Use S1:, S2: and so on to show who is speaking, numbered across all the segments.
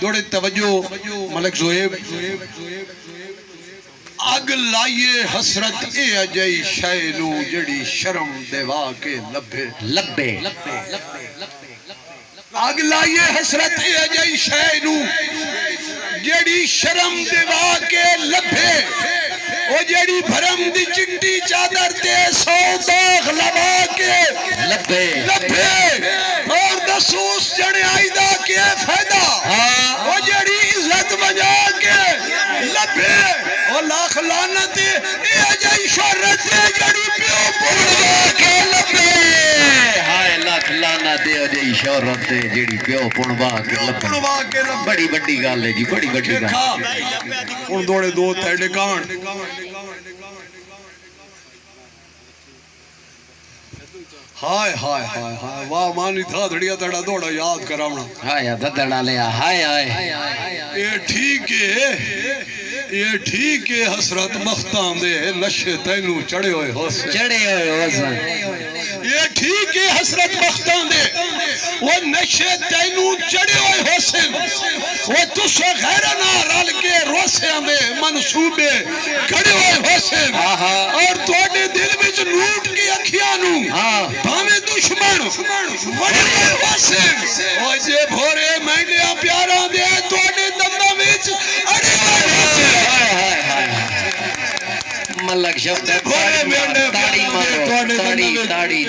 S1: دوڑے توجہ ملک زہیب اگ لائیے حسرت اے اجائی شائنو جڑی شرم دیوا کے لبے
S2: لبے
S1: اگ لائیے حسرت اے اجائی شائنو جڑی شرم دیوا کے لبے او جڑی بھرم دی چنٹی چادر تے سو داغ لبا کے لبے اور دسوس جڑے آئیدہ کے فائدہ او جڑی عزت بجا کے لبے او لاکھ لعنت اے اجائی شہرت جڑی پیو پڑوا کے لبے
S2: ہائے لاکھ لعنت اے اجائی شہرت جڑی پیو پڑوا کے لبے بڑی بڑی گال ہے جی بڑی بڑی گال
S1: ان دوڑے دو تیڑے کان ہائے ہائے ہائے ہائے واہ مانی تھا دھڑیا تڑا دوڑا یاد کراؤنا
S2: ہائے دھڑا لیا ہائے ہائے
S1: یہ ٹھیک ہے حسرت مختان دے نشے تینوں چڑے ہوئے حسن یہ ٹھیک ہے حسرت مختان دے وہ نشے تینوں چڑے ہوئے حسن وہ تسے غیرنا رل کے روسے میں منصوبے کھڑے ہوئے حسن اور توڑے دل وچ لوٹ کے اکھیانوں بھامے دشمن وڑے ہوئے حسن وہ جے بھورے مہنگیا پیارا دے توڑے دمہ وچ اڑے ہوئے حسن
S2: ملک شفت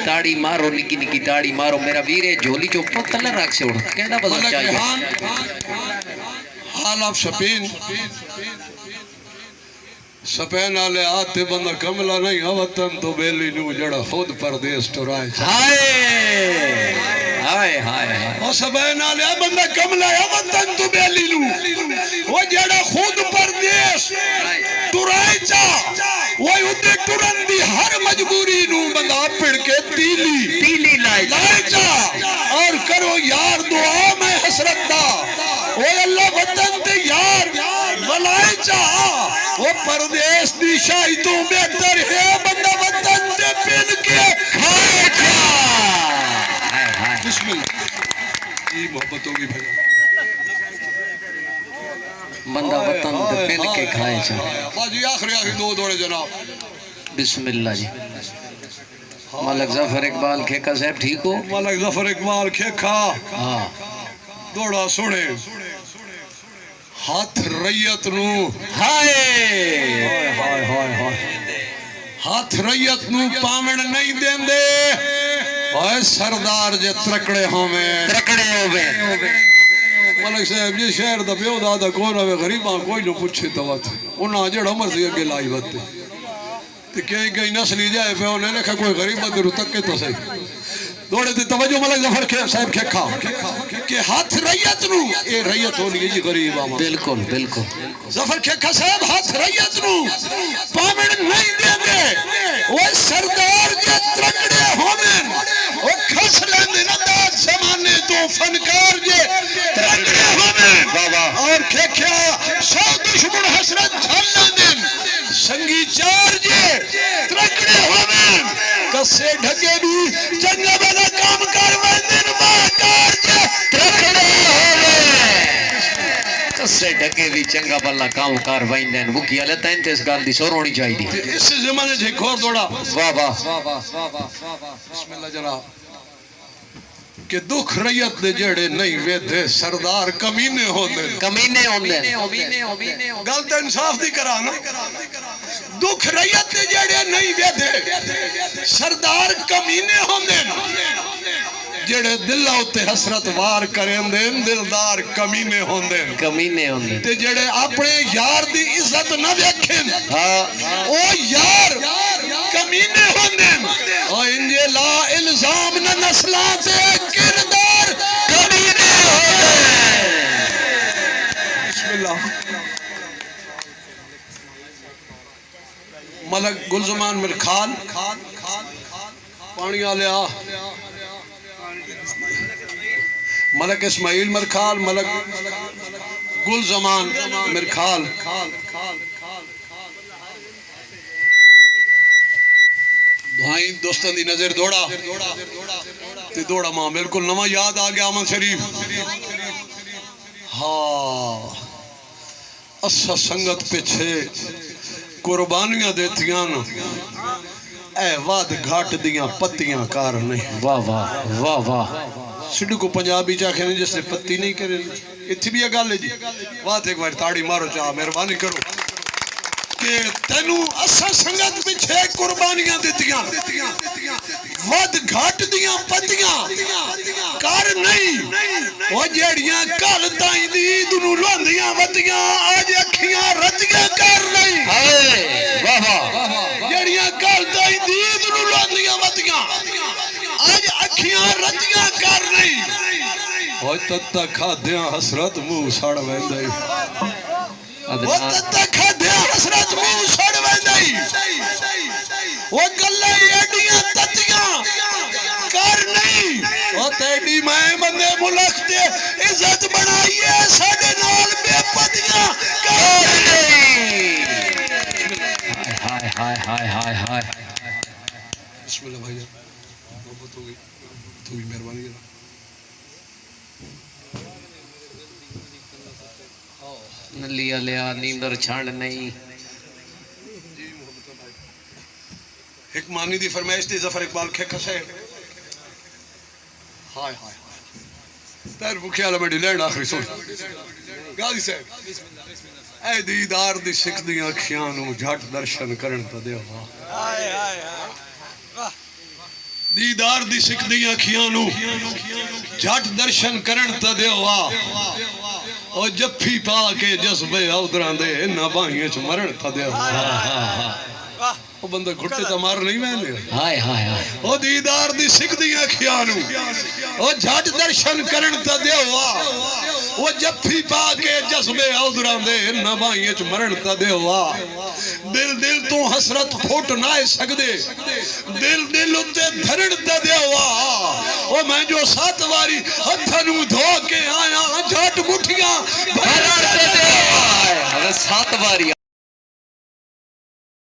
S2: تاڑی مارو نکی نکی تاڑی مارو میرا ویرے جھولی چو پتل رکھ سے اڑھ کہنا بدل چاہیے
S1: حال آف شپین سپین آلے آتے بندہ کملا نہیں وطن تو بیلی نو جڑا خود پردیس تو رائے
S2: ہائے ہائے
S1: وہ سپین آلے بندہ کملا وطن تو بیلی نو وہ جڑا خود پردیس تو رائے چاہ وہ ادھے ٹرن دی ہر مجبوری نو بندہ پڑ کے تیلی لائے چاہ اور کرو یار دعا میں حسرت دا وہ اللہ وطن تے یار ولائے چاہ وہ پردیس دی شاہی تو بہتر ہے بندہ وطن تے پن کے کھائے چاہ بسم اللہ یہ محبت ہوگی بھائی
S2: بندہ وطن تے پن کے کھائے چاہ
S1: باجی آخری دو دوڑے جناب
S2: بسم اللہ جی ملک ظفر اقبال کھیکا صاحب ٹھیک ہو
S1: ملک ظفر اقبال کھیکا دوڑا سنے ہاتھ ریت نو
S2: ہائے
S1: ہاتھ ریت نو پامن نہیں دین دے اوہ سردار جے ترکڑے ہوئے ملک صاحب جی شہر دا پیو دادا کون ہوئے غریباں کوئی نو پوچھے توات انہاں جڑا مرضی اگے لائی باتے تو کہیں کہیں نسلی جائے پہ انہیں لکھا کوئی غریب بندے رو تک کے تو صحیح دوڑے تھے توجہ ملک ظفر صاحب کھا کہ ہاتھ ریت نو اے ریت ہو لیے جی غریب آمان
S2: بالکل
S1: ظفر کھا صاحب ہاتھ ریت نو پامن نہیں دے دے وہ سردار جے ترکڑے ہومن وہ کھس لیندے نداد زمانے تو فنکار جے ترکڑے ہومن اور کھا سو دشمن حسرت جھل لیندن سنگی چار جے ترکڑے ہومن کسے ڈھگے بھی چنگا بلا کام کر ویندن ماکار جے ترکڑے ہومن
S2: کسے ڈھگے بھی چنگا بلا کام کر ویندن وہ کیا لیتا ہے انتیس گال دی سور ہونی چاہی دی
S1: اس زمانے جے کھور دوڑا
S2: واہ
S1: بسم اللہ جناب کہ دکھ ریت دے جڑے نہیں ویدے سردار کمینے ہوندے گلت انصاف دی کرانا دکھ ریت دے جڑے نہیں ویدے سردار کمینے ہوندے جڑے دلہ ہوتے حسرت وار کریں دیں دلدار کمینے ہوندے تے جڑے اپنے یار دی عزت نہ دیکھیں او یار کمینے ہوندے اور انجے لا الزام نہ نسلان سے کردار کمینے ہوندے بسم اللہ ملک گلزمان مرکھال پانی آلیا ملک اسماعیل مرکھال ملک گلزمان مرکھال دعائیں دوستان دی نظر دوڑا تے دوڑا ماں بالکل نمہ یاد آگیا آمن شریف ہاں اسا سنگت پیچھے قربانیاں دیتیاں اے واد گھاٹ دیاں پتیاں کار نہیں
S2: واہ واہ واہ واہ
S1: سڈو کو پنجابی چاہے نہیں جس نے پتی نہیں کرے اتھی بھی یہ گل ہے جی واد ایک بار تاڑی مارو چاہ مہربانی کرو کہ تینو اسا سنگت پیچھے قربانیاں دیتیاں واد گھاٹ دیاں پتیاں کار نہیں وہ جیڑیاں کال تائیں دی دنو لوندیاں وطیاں آج اکھیاں رجیاں کار نہیں
S2: واہ واہ
S1: جیڑیاں کال تائیں دی دنو لوندیاں وطیاں آج اکھیاں رجیاں کار نہیں وہ تتا کھادیاں حسرت منہ ساڑ ویندائی وہ تتا کھادیاں حسرت منہ ساڑ ویندائی وہ گلہ ایڈیاں تتیاں کار نہیں وہ تیڈی میں بندے ملک دے عزت بنائیے ساڑے نال بے پتیاں کار نہیں
S2: ہائے ہائے ہائے ہائے ہائے
S1: بسم اللہ بھائی محبت ہو گئی تو بھی مہربانی کرنا
S2: لیا لیا نیندر چھانڈ نہیں
S1: ایک مانی دی فرمائش تھی ظفر اقبال کھیکس ہے ہائے ہائے تیر بکھیالہ میں ڈیلینڈ آخری سن غازی صاحب اے دیدار دی سکھ دی اکھیانوں جھٹ درشن کرن تا دے ہوا دیدار دی سکھ دی اکھیانوں جھٹ درشن کرن تا دے ہوا اور جفی پا کے جذبے آدران دے انہا باہییں چھ مرن تا دے ہوا وہ بندہ گھٹے تا مار نہیں میں لے
S2: ہائے ہائے ہائے
S1: وہ دیدار دی سکھ دی اکھیانوں وہ جھٹ درشن کرن تا دے ہوا وہ جفی پا کے جذبے آدران دے انہا باہییں چھ مرن تا دے ہوا دل دل تو حسرت پھوٹ نائے سکدے دل دل اتے دھرن تا دے ہوا وہ میں جو سات واری ہتھنوں دھو کے آیا جھٹ مٹھیاں بھرن تا دے ہوا
S2: سات باری